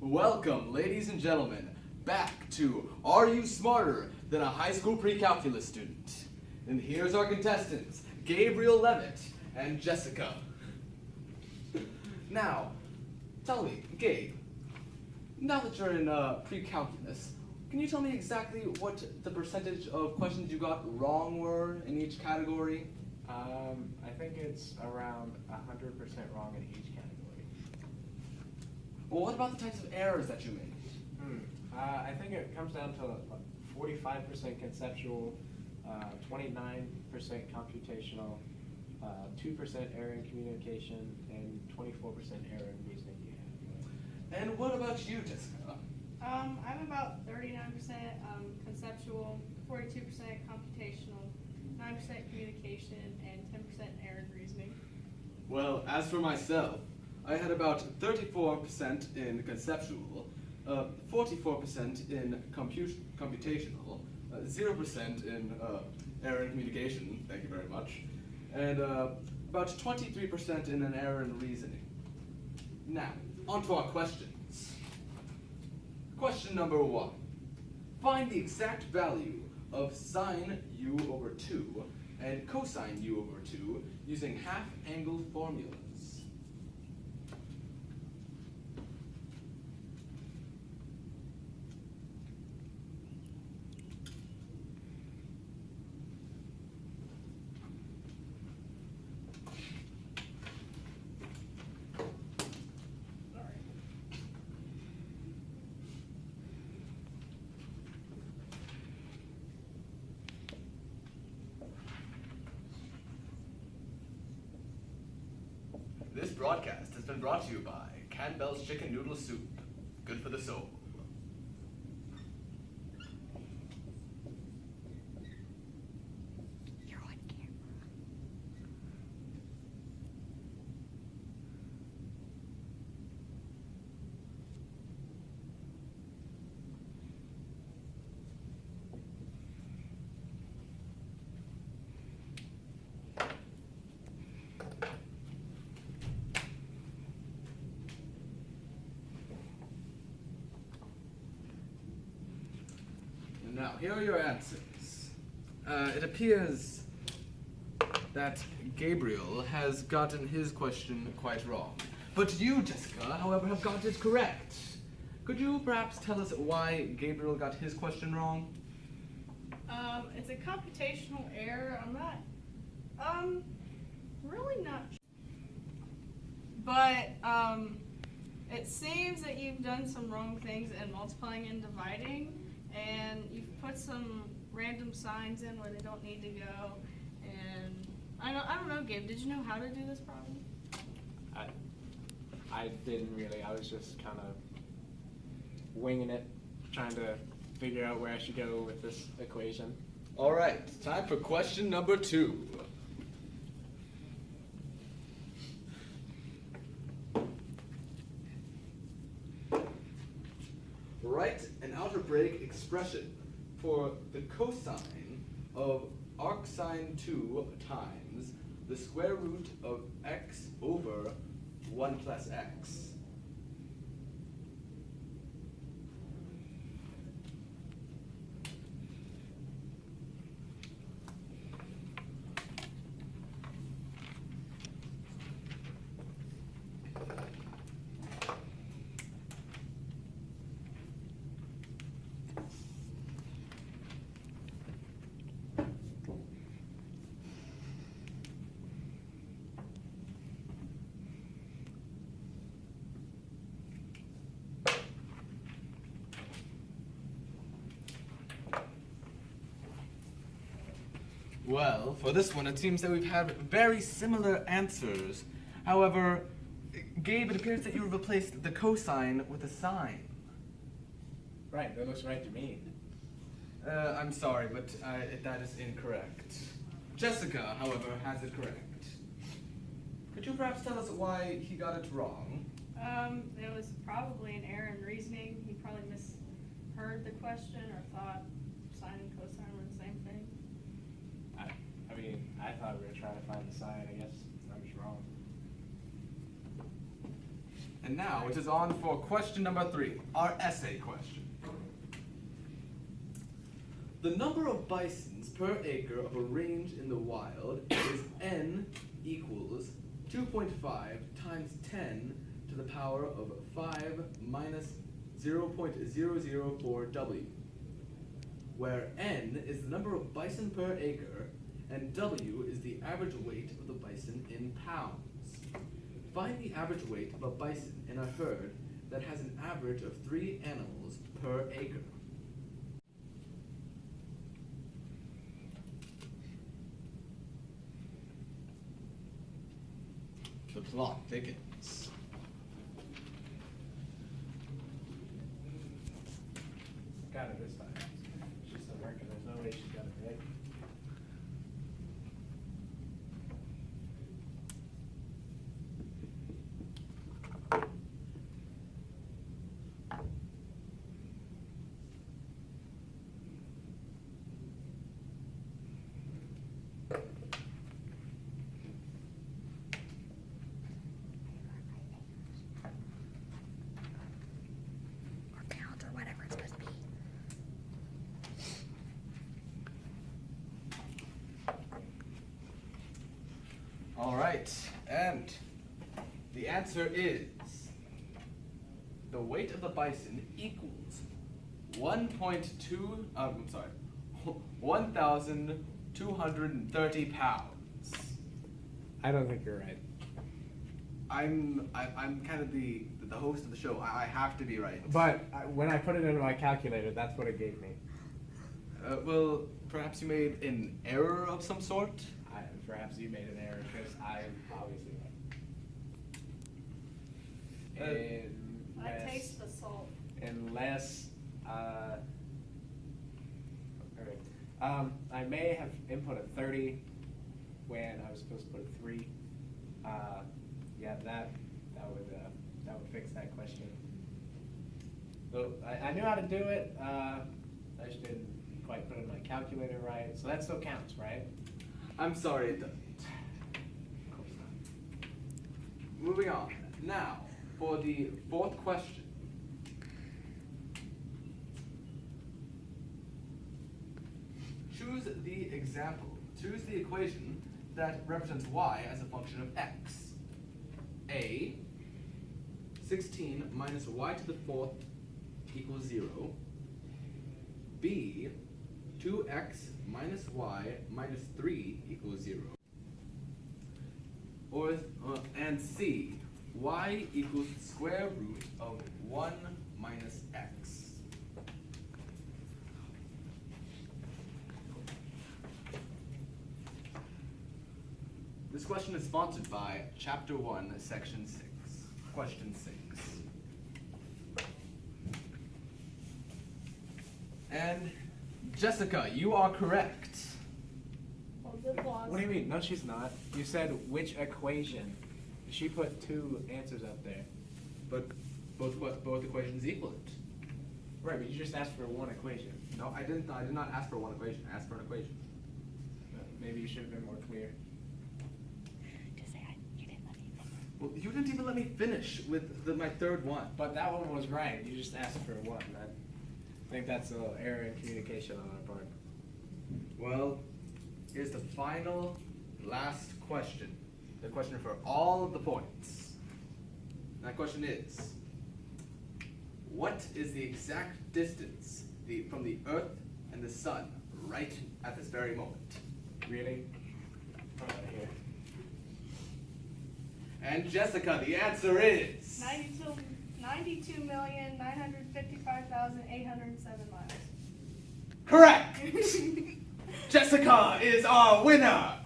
Welcome, ladies and gentlemen, back to Are You Smarter Than a High School Pre-Calculus Student? And here's our contestants, Gabriel Levitt and Jessica. Now, tell me, Gabe, now that you're in pre-calculus, can you tell me exactly what the percentage of questions you got wrong were in each category? I think it's around 100% wrong in each category. Well, what about the types of errors that you made? I think it comes down to 45% conceptual, 29% computational, 2% error in communication, and 24% error in reasoning. And what about you, Jessica? I'm about 39% conceptual, 42% computational, 9% communication, and 10% error in reasoning. Well, as for myself, I had about 34% in conceptual, 44% in computational, 0% in error in communication, thank you very much, and about 23% in an error in reasoning. Now, on to our questions. Question number 1. Find the exact value of sine u over 2 and cosine u over 2 using half-angle formulas. This broadcast has been brought to you by Campbell's Chicken Noodle Soup. Good for the soul. You're on camera. Now, here are your answers. It appears that Gabriel has gotten his question quite wrong. But you, Jessica, however, have got it correct. Could you perhaps tell us why Gabriel got his question wrong? It's a computational error. I'm not, really not sure. But, it seems that you've done some wrong things in multiplying and dividing, and you've put some random signs in where they don't need to go. And I don't know, Gabe, did you know how to do this problem? I didn't really. I was just kind of winging it, trying to figure out where I should go with this equation. All right, time for question number 2. Write an algebraic expression for the cosine of arcsine 2 times the square root of x over 1 plus x. Well, for this one, it seems that we've had very similar answers. However, Gabe, it appears that you have replaced the cosine with a sine. Right, that looks right to me. I'm sorry, but that is incorrect. Jessica, however, has it correct. Could you perhaps tell us why he got it wrong? There was probably an error in reasoning. He probably misheard the question or thought sine and cosine were the same thing. I mean, I thought we were trying to find the sine. I guess I was wrong. And now it is on for question number 3, our essay question. The number of bisons per acre of a range in the wild is n equals 2.5 times 10 to the power of 5 minus 0.004 W, where n is the number of bison per acre and W is the average weight of the bison in pounds. Find the average weight of a bison in a herd that has an average of 3 animals per acre. The plot thickens. Got it this time. She's still working. There's no way she got it right. All right, and the answer is the weight of the bison equals 1,230 pounds. I don't think you're right. I'm kind of the host of the show. I have to be right. But when I put it into my calculator, that's what it gave me. Well, perhaps you made an error of some sort? Perhaps you made an error because I'm obviously right. I taste the salt. Unless, I may have input a 30 when I was supposed to put a 3. Yeah, that would fix that question. So I knew how to do it. I just didn't quite put it in my calculator right. So that still counts, right? I'm sorry it doesn't. Of course not. Moving on. Now, for the 4th question. Choose the equation that represents y as a function of x. A, 16 minus y to the 4th equals 0. B, 2x minus y minus 3 equals 0. And C, y equals the square root of 1 minus x. This question is sponsored by Chapter 1, Section 6, Question 6. And Jessica, you are correct. What do you mean? No, she's not. You said which equation. She put 2 answers up there. But both equations equal it. Right, but you just asked for one equation. No, I did not ask for one equation. I asked for an equation. Maybe you should have been more clear. Just say you didn't let me finish. Well, you didn't even let me finish with my 3rd one. But that one was right. You just asked for one. I think that's a little error in communication on our part. Well, here's the final, last question. The question for all of the points. That question is, what is the exact distance from the Earth and the Sun right at this very moment? Really? Come out of here. And Jessica, the answer is 92,955,807 miles. correct. Jessica is our winner.